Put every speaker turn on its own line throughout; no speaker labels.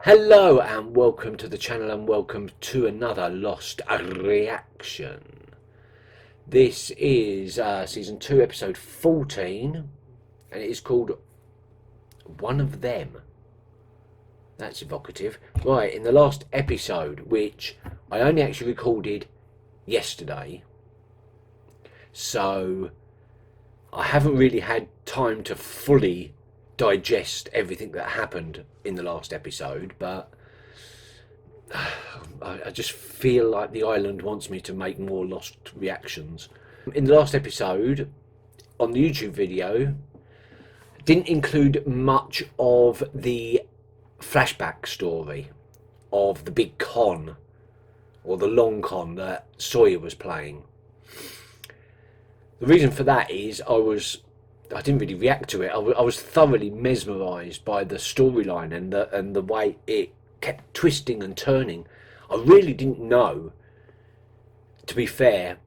Hello and welcome to the channel and welcome to another Lost reaction. This is season 2 episode 14 and it is called One of Them. That's evocative. Right, in the last episode, which I only actually recorded yesterday, so I haven't really had time to fully digest everything that happened in the last episode, but I just feel like the island wants me to make more Lost reactions. In the last episode, on the YouTube video, didn't include much of the flashback story of the big con, or the long con that Sawyer was playing. The reason for that is I didn't really react to it. I was thoroughly mesmerised by the storyline and the way it kept twisting and turning. I really didn't know, to be fair,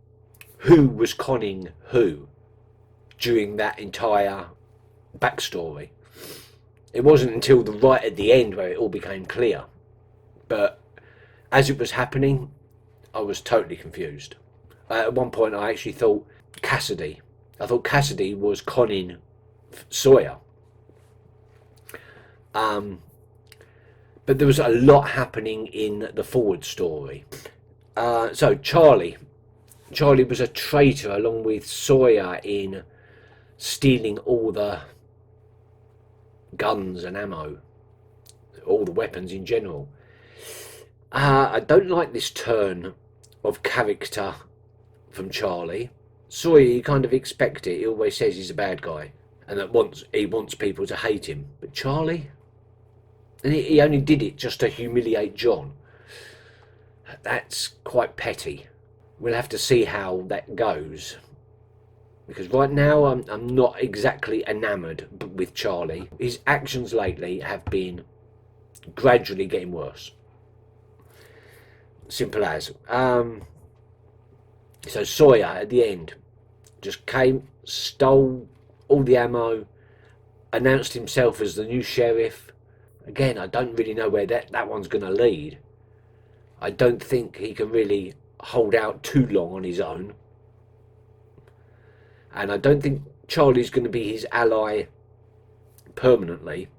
who was conning who during that entire backstory. It wasn't until right at the end where it all became clear. But as it was happening, I was totally confused. At one point I actually thought Cassidy was conning Sawyer. But there was a lot happening in the forward story. So Charlie was a traitor along with Sawyer in stealing all the guns and ammo, all the weapons in general. I don't like this turn of character from Charlie. Sawyer, you kind of expect it. He always says he's a bad guy and that he wants people to hate him. But Charlie, and he only did it just to humiliate John. That's quite petty. We'll have to see how that goes, because right now I'm not exactly enamoured with Charlie. His actions lately have been gradually getting worse. Simple as. So Sawyer at the end just came, stole all the ammo, announced himself as the new sheriff. Again, I don't really know where that one's going to lead. I don't think he can really hold out too long on his own. And I don't think Charlie's going to be his ally permanently.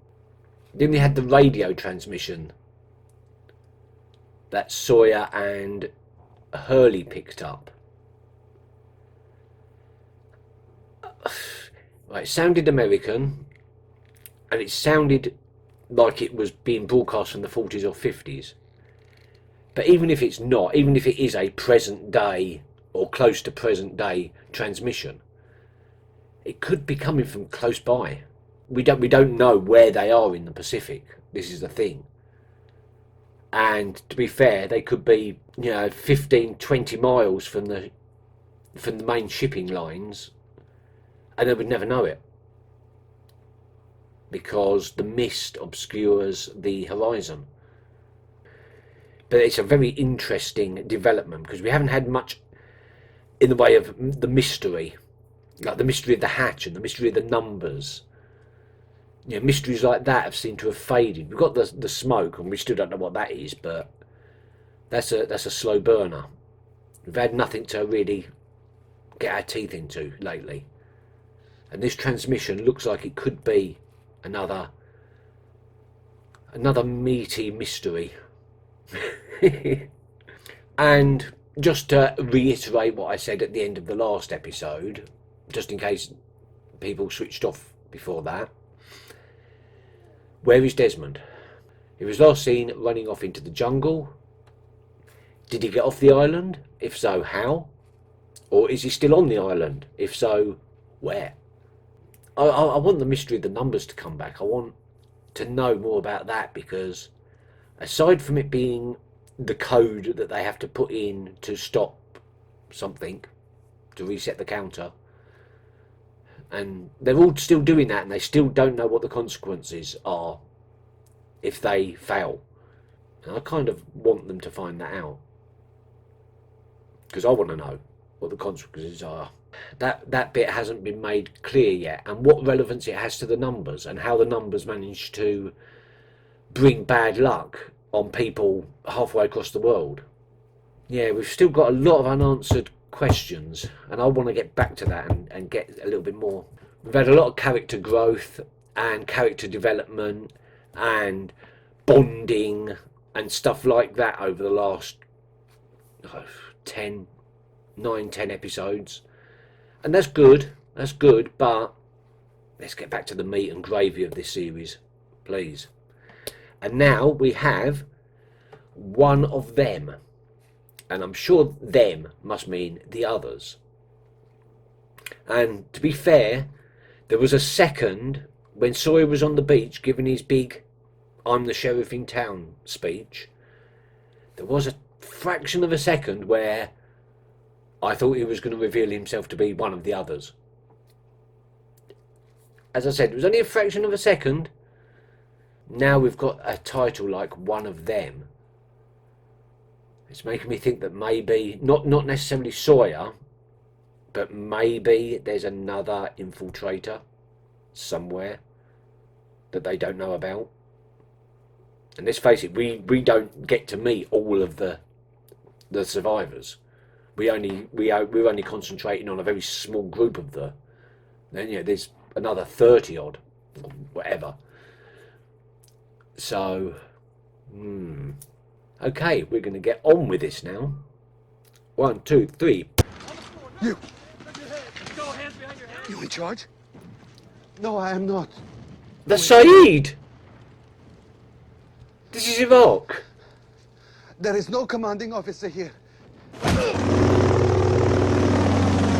Then we had the radio transmission that Sawyer and Hurley picked up. Right, it sounded American, and it sounded like it was being broadcast from the 40s or 50s. But even if it's not, even if it is a present day or close to present day transmission, it could be coming from close by. We don't know where they are in the Pacific. This is the thing. And to be fair, they could be, 15, 20 miles from the main shipping lines, and they would never know it, because the mist obscures the horizon. But it's a very interesting development, because we haven't had much in the way of the mystery, like the mystery of the hatch and the mystery of the numbers. Mysteries like that have seemed to have faded. We've got the smoke, and we still don't know what that is, but that's a slow burner. We've had nothing to really get our teeth into lately. And this transmission looks like it could be another meaty mystery. And just to reiterate what I said at the end of the last episode, just in case people switched off before that, where is Desmond? He was last seen running off into the jungle. Did he get off the island? If so, how? Or is he still on the island? If so, where? I want the mystery of the numbers to come back. I want to know more about that, because aside from it being the code that they have to put in to stop something, to reset the counter, and they're all still doing that, and they still don't know what the consequences are if they fail. And I kind of want them to find that out, because I want to know what the consequences are. That bit hasn't been made clear yet, and what relevance it has to the numbers, and how the numbers manage to bring bad luck on people halfway across the world. Yeah, we've still got a lot of unanswered questions, and I want to get back to that and get a little bit more. We've had a lot of character growth and character development and bonding and stuff like that over the last 10 episodes, and that's good, but let's get back to the meat and gravy of this series, please. And now we have one of them, and I'm sure them must mean the others. And to be fair, there was a second when Sawyer was on the beach giving his big "I'm the sheriff in town" speech. There was a fraction of a second where I thought he was going to reveal himself to be one of the others. As I said, it was only a fraction of a second. Now we've got a title like "One of Them." It's making me think that maybe, not necessarily Sawyer, but maybe there's another infiltrator somewhere that they don't know about. And let's face it, we don't get to meet all of the survivors. We're only concentrating on a very small group of the. Then there's another 30 odd, or whatever. So, okay, we're going to get on with this now. 1, 2, 3.
You in charge? No, I am not.
That's Sayid! This is Iraq.
There is no commanding officer here.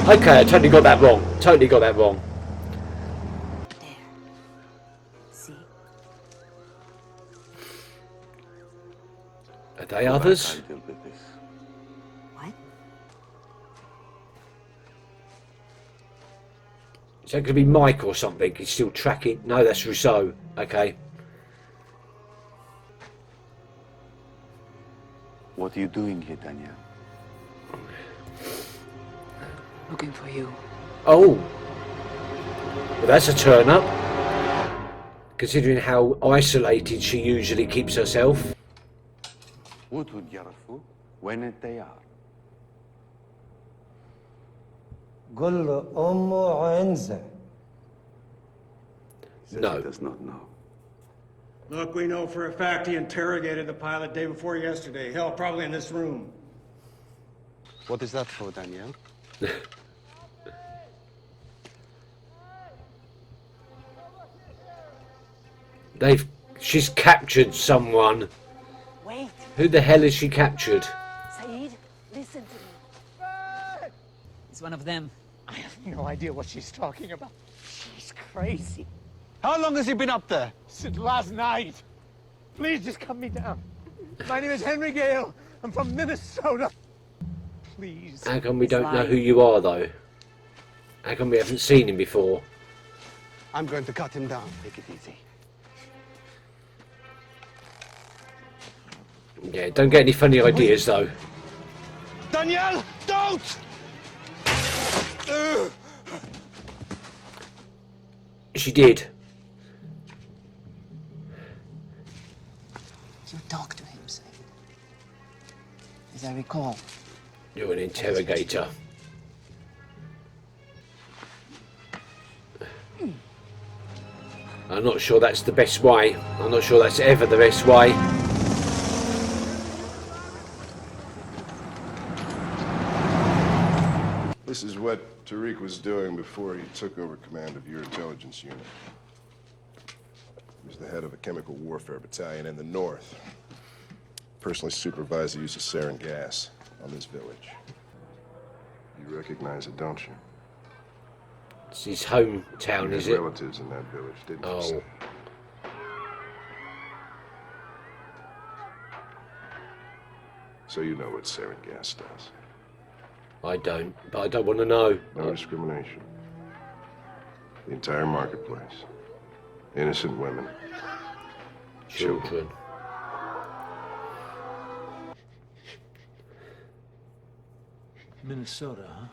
Okay, I totally got that wrong.
There. See?
Are they others?
I'll deal with this.
What?
Is that going to be Mike or something? He's still tracking. No, that's Rousseau. Okay.
What are you doing here, Daniel?
Looking for you.
Oh. Well, that's a turn up. Considering how isolated she usually keeps herself.
What would يعرفوا وين التيار؟
قل له أمه عنزة.
No.
He does not know.
Look, we know for a fact he interrogated the pilot day before yesterday. Hell, probably in this room.
What is that for, Daniel?
She's captured someone.
Wait,
Who the hell has she captured?
Sayid, listen to me. He's one of them.
I have no idea what she's talking about. She's crazy.
How long has he been up there?
Since last night. Please just cut me down. My name is Henry Gale. I'm from Minnesota. Please.
How come we don't know who you are, though? How come we haven't seen him before?
I'm going to cut him down.
Take it easy.
Yeah, don't get any funny ideas, though.
Danielle, don't!
She did.
You talk to him, Sayid. As I recall.
You're an interrogator. I'm not sure that's the best way. I'm not sure that's ever the best way.
This is what Tariq was doing before he took over command of your intelligence unit. He was the head of a chemical warfare battalion in the north. Personally supervised the use of sarin gas on this village. You recognize it, don't you?
It's his hometown,
You had
is it?
relatives in that village, didn't you?
Oh.
son? So you know what sarin gas does.
I don't, but I don't want to know.
No discrimination. The entire marketplace. Innocent women.
Children.
Minnesota, huh?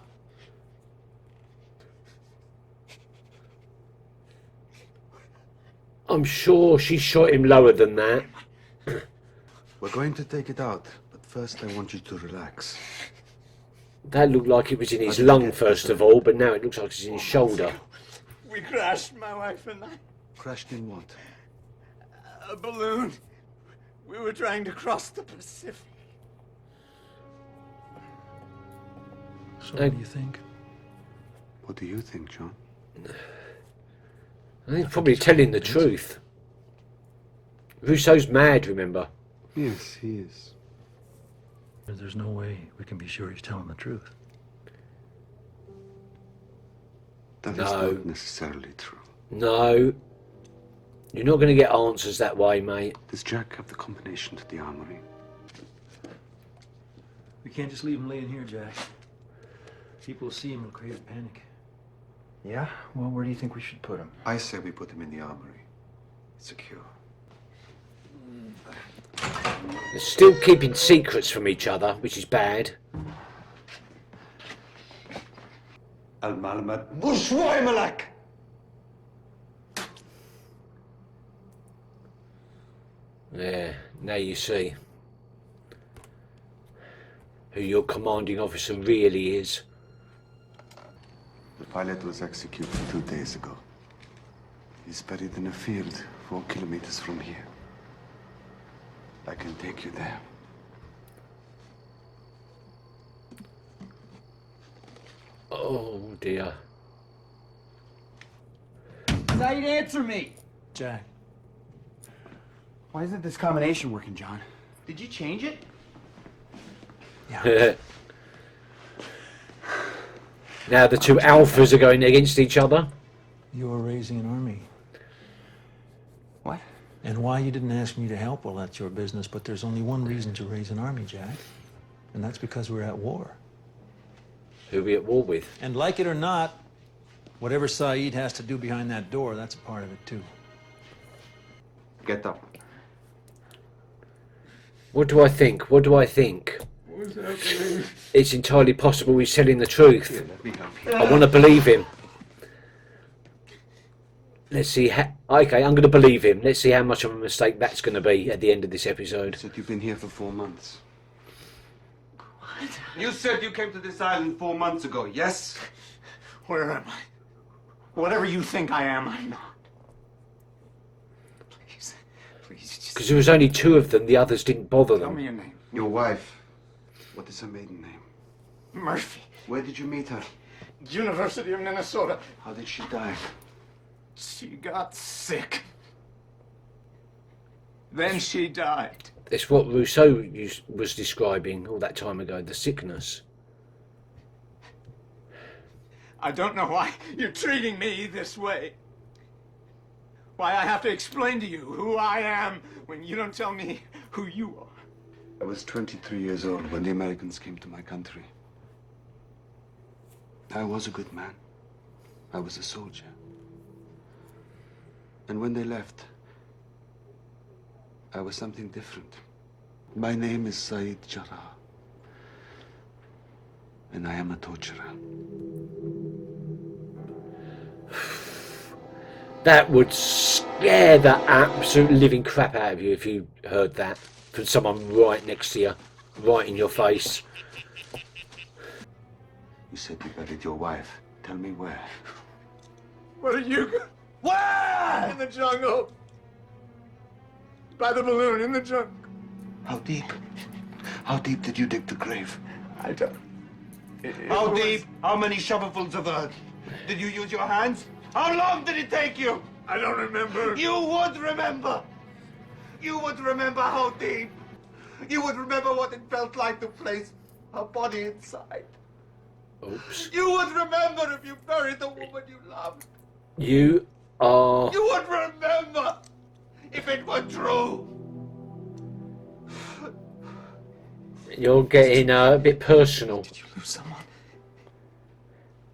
I'm sure she shot him lower than that.
We're going to take it out, but first I want you to relax.
That looked like it was in his lung first of all, but now it looks like it's in his shoulder.
We crashed, my wife and I.
Crashed in what?
A balloon. We were trying to cross the Pacific.
So what do you think?
What do you think, John?
I think he's probably telling the truth. Rousseau's mad, remember?
Yes, he is.
There's no way we can be sure he's telling the truth.
That is
No.
not necessarily true.
No. You're not going to get answers that way, mate.
Does Jack have the combination to the armory?
We can't just leave him laying here, Jack. People will see him and create a panic.
Yeah? Well, where do you think we should put him?
I say we put him in the armory. Secure.
They're still keeping secrets from each other, which is bad.
المعلومات
مش وعملك.
Yeah, now you see who your commanding officer really is.
The pilot was executed 2 days ago. He's buried in a field 4 kilometers from here. I can take you there.
Oh dear.
Sayid, answer me!
Jack.
Why isn't this combination working, John? Did you change it?
Now the two alphas are going against each other.
You're raising an army.
What?
And why you didn't ask me to help, well, that's your business, but there's only one reason to raise an army, Jack. And that's because we're at war.
Who are we at war with?
And like it or not, whatever Sayid has to do behind that door, that's a part of it too.
Get up.
What do I think? What do I think? It's entirely possible he's telling the truth.
Here, let me help you.
I want to believe him. Let's see. Okay, I'm going to believe him. Let's see how much of a mistake that's going to be at the end of this episode.
You said you've been here for 4 months. What? You said you came to this island 4 months ago, yes?
Where am I? Whatever you think I am, I'm not. Please, just
Because there was only 2 of them. The others didn't bother
tell me
them.
your name.
Your wife. What is her maiden name?
Murphy.
Where did you meet her?
University of Minnesota.
How did she die?
She got sick. Then she died.
It's what Rousseau was describing all that time ago, the sickness.
I don't know why you're treating me this way. Why I have to explain to you who I am when you don't tell me who you are.
I was 23 years old when the Americans came to my country. I was a good man. I was a soldier. And when they left, I was something different. My name is Sayid Jarrah. And I am a torturer.
That would scare the absolute living crap out of you if you heard that from someone right next to you, right in your face.
You said you buried your wife. Tell me where.
Where are you? Where? In the jungle. By the balloon, in the jungle.
How deep? How deep did you dig the grave?
I don't.
How deep? How many shovelfuls of earth? Did you use your hands? How long did it take you?
I don't remember.
You would remember. You would remember how deep. You would remember what it felt like to place a body inside.
Oops.
You would remember if you buried the woman you loved.
You are...
You would remember if it were true.
You're getting a bit personal.
Did you lose someone?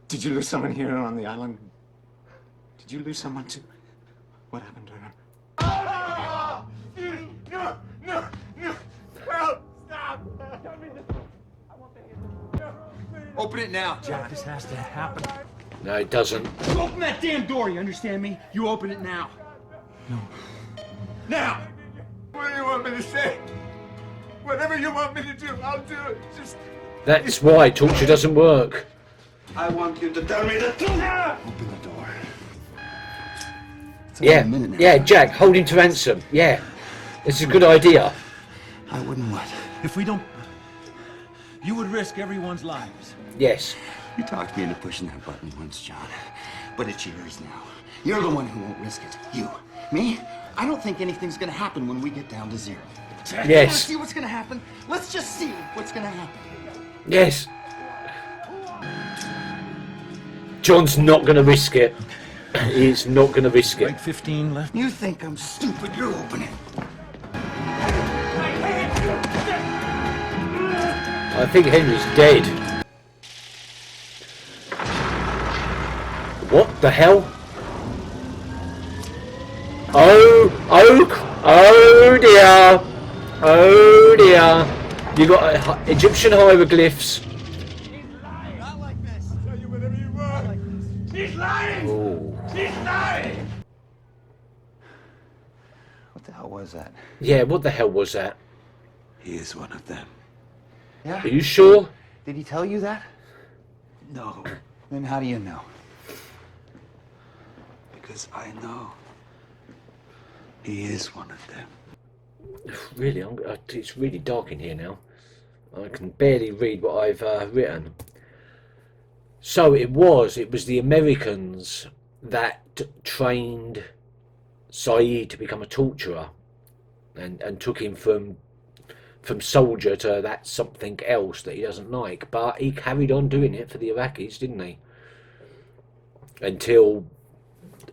Did you lose someone here on the island? Did you lose someone too? What happened to her? Ah! No! No! No! Help! Stop! Tell me this. I want the answer. No! Please.
Open it now, Jack.
This has to happen.
No, it doesn't.
You open that damn door, you understand me? You open it now.
No.
Now! What do you want me to say? Whatever you want me to do, I'll do it. Just...
That's why torture doesn't work.
I want you to tell me the truth!
Open the door. It's only
Yeah,
a minute now.
yeah, Jack, hold him to ransom. Yeah, it's a good idea.
I wouldn't what?
If we don't, you would risk everyone's lives.
Yes.
You talked me into pushing that button once, John. But it's yours now. You're the one who won't risk it. You. Me? I don't think anything's gonna happen when we get down to zero.
Yes.
You wanna see what's gonna happen? Let's just see what's gonna happen.
Yes. John's not going to risk it. He's not going to risk it.
Like 15 left.
You think I'm stupid? You open it.
I think Henry's dead. What the hell? Oh dear. Oh dear. You got Egyptian hieroglyphs.
Not like this. Tell you whatever you want. Like this. She's lying!
Oh.
She's lying!
What the hell was that?
Yeah, what the hell was that?
He is one of them.
Yeah?
Are you sure?
Did he tell you that?
No,
Then how do you know?
because I know. He is one of them.
Really, it's really dark in here now. I can barely read what I've written. So it was the Americans that trained Sayid to become a torturer and took him from soldier to that something else that he doesn't like. But he carried on doing it for the Iraqis, didn't he? Until,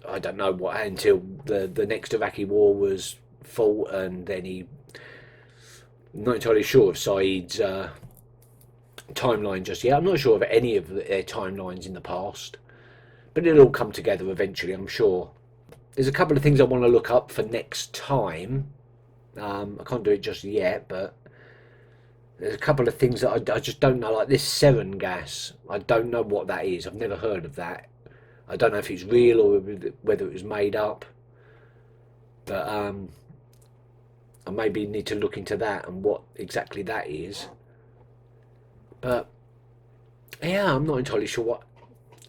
I don't know what, until the next Iraqi war was fought, and then I'm not entirely sure of Sayid's timeline just yet. I'm not sure of any of their timelines in the past, but it'll all come together eventually, I'm sure. There's a couple of things I want to look up for next time. I can't do it just yet, but there's a couple of things that I just don't know, like this sarin gas. I don't know what that is. I've never heard of that. I don't know if it's real or whether it was made up, but I maybe need to look into that and what exactly that is. But yeah, I'm not entirely sure what.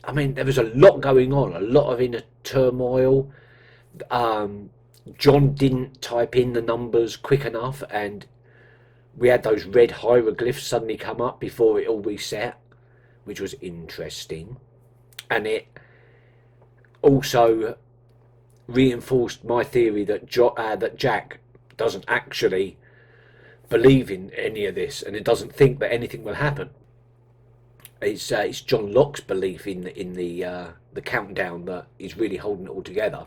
I mean, there was a lot going on, a lot of inner turmoil. John didn't type in the numbers quick enough, and we had those red hieroglyphs suddenly come up before it all reset, which was interesting. And it also reinforced my theory that that Jack doesn't actually believe in any of this, and it doesn't think that anything will happen. It's John Locke's belief in the countdown that is really holding it all together.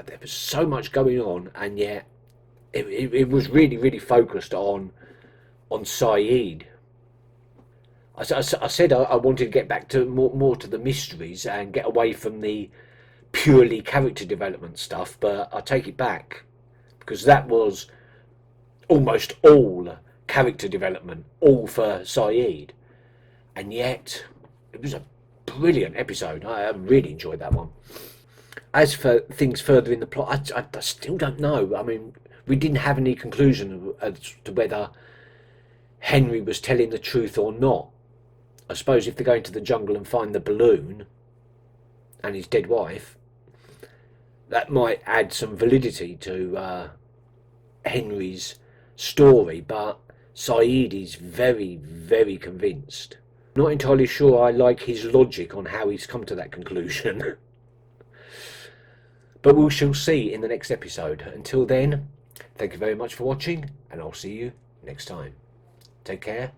There was so much going on, and yet it was really focused on Sayid. I said I wanted to get back to more to the mysteries and get away from the purely character development stuff, but I take it back, because that was almost all character development, all for Sayid, and yet it was a brilliant episode. I really enjoyed that one. As for things further in the plot, I still don't know. I mean, we didn't have any conclusion as to whether Henry was telling the truth or not. I suppose if they go into the jungle and find the balloon and his dead wife, that might add some validity to Henry's story, but Sayid is very convinced. Not entirely sure I like his logic on how he's come to that conclusion. But we shall see in the next episode. Until then, thank you very much for watching, and I'll see you next time. Take care.